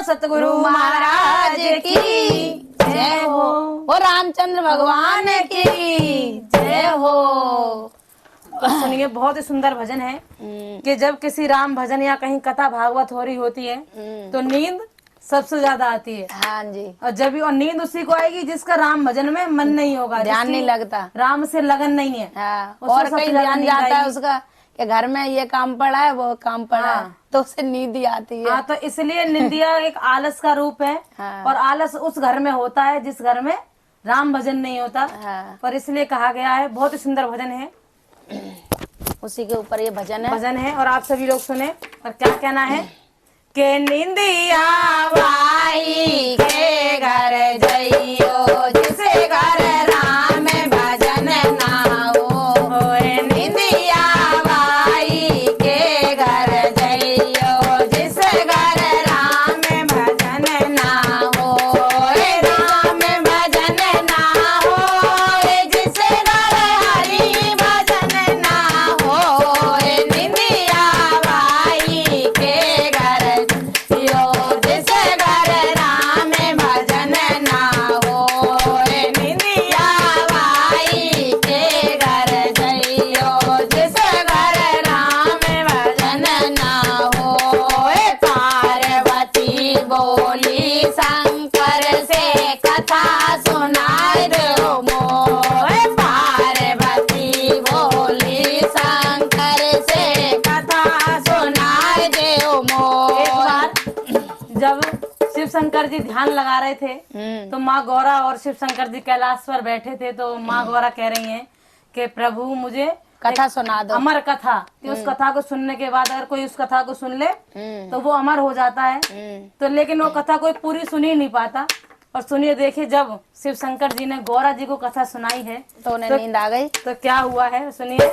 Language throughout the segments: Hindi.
सतगुरु महाराज की जय हो। ओ रामचंद्र भगवान की जय हो। तो सुनिए, बहुत ही सुंदर भजन है कि जब किसी राम भजन या कहीं कथा भागवत हो रही होती है तो नींद सबसे ज्यादा आती है। हाँ जी। और नींद उसी को आएगी जिसका राम भजन में मन नहीं होगा, ध्यान नहीं लगता, राम से लगन नहीं है। हाँ। उसको और सबसे कहीं ज्यादा ध्यान नींद जाता है आएगी। उसका कि घर में ये काम पड़ा है वो काम पड़ा है, तो उसे नींद ही आती है। हाँ, तो इसलिए निंदिया एक आलस का रूप है। हाँ। और आलस उस घर में होता है जिस घर में राम भजन नहीं होता। हाँ। पर इसलिए कहा गया है, बहुत ही सुंदर भजन है, उसी के ऊपर ये भजन है। और आप सभी लोग सुने। और क्या कहना है के निंदिया भाई के घर जइयो जिसे घर राम भजन ना हो। निंदिया भाई के घर जइयो जिसे घर राम भजन ना हो। राम भजन ना हो जिसे घर हरि भजन ना हो। निंदिया भाई के घर यो जिसे घर राम भजन ना हो। निंदिया भाई के घर जइयो जिसे घर राम भजन ना हो। पार्वती बोली शंकर से कथा सुनाए दो मोह। पार्वती बोली शंकर से कथा सुनाए दो मोह। एक बार जब शिव शंकर जी ध्यान लगा रहे थे तो माँ गौरा और शिव शंकर जी कैलाश पर बैठे थे। तो माँ गौरा कह रही हैं कि प्रभु मुझे कथा सुना दो, अमर कथा, कि उस कथा को सुनने के बाद अगर कोई उस कथा को सुन ले तो वो अमर हो जाता है। तो लेकिन वो कथा कोई पूरी सुन ही नहीं पाता। और सुनिए, देखिए, जब शिव शंकर जी ने गौरा जी को कथा सुनाई है तो उन्हें नींद आ गई। तो क्या हुआ है सुनिए।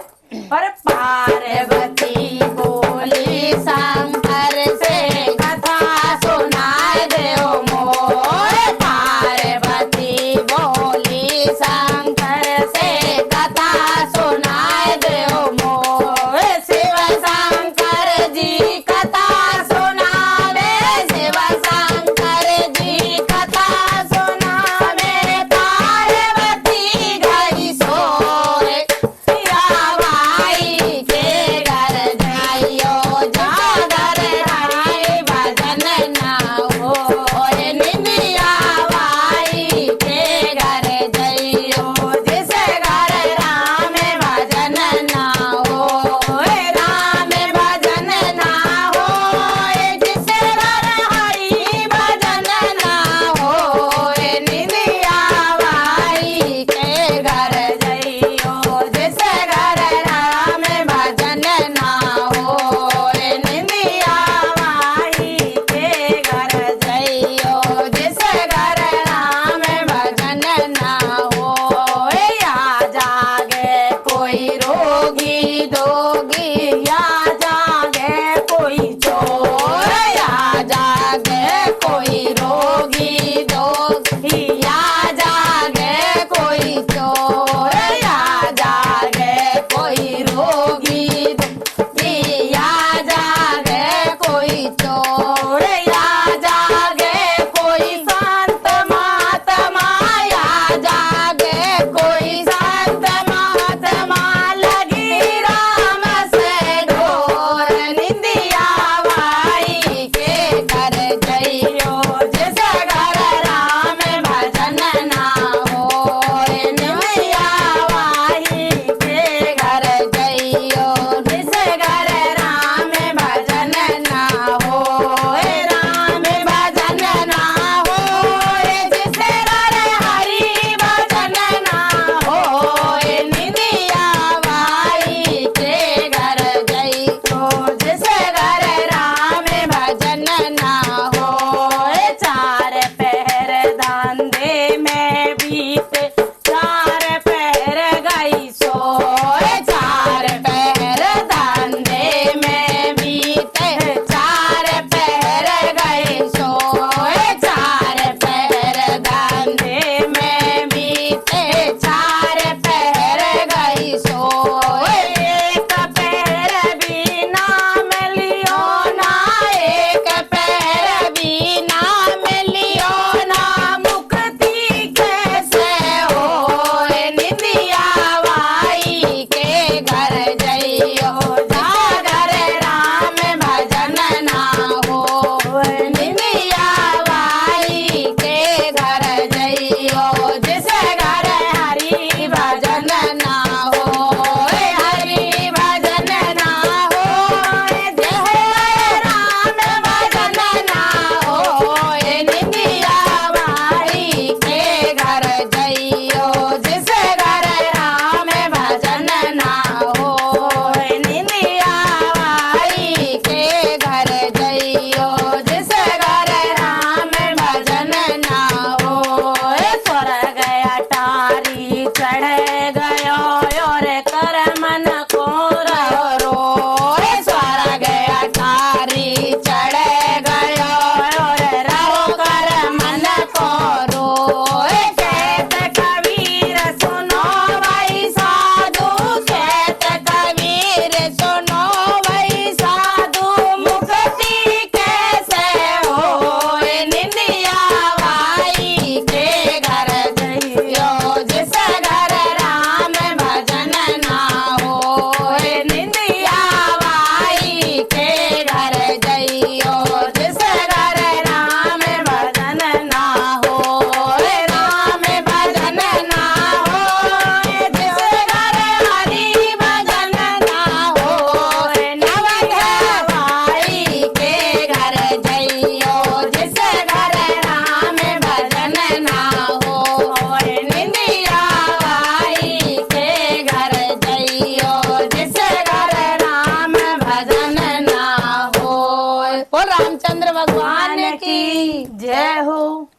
पर पार्वती बोली शंकर से कथा सुनाए दो मोह। पार्वती बोली शंकर से कथा सुनाए दो मोह। शिव शंकर जी कथा सुनावे, शिव शंकर जी कथा सुनावे। पार्वती गई सोए या भाई के घर जाइयो जागर हरि भजन ना हो। निंदिया भाई के घर जइयो जिसे घर राम भजन ना हो। राम भजन ना हो जिसे घर हरि भजन ना हो। निंदिया भाई के घर जइयो जिसे घर राम भजन ना हो। निंदिया भाई के घर जइयो जिसे घर राम भजन ना हो। या जागे कोई रोगी दोगी, या जागे कोई चोर, या जागे कोई रोगी दोगी, या जागे कोई चोर, या जागे कोई रोगी दोगी, या जागे कोई चोर, या जागे कोई संत महात्मा, या जागे कोई संत महात्मा लगी राम से डोर। निंदिया भाई के घर जइयो जिसे घर राम भजन ना हो। निंदिया भाई के घर जइयो जिसे घर राम भजन ना हो। रामचंद्र भगवान की जय हो।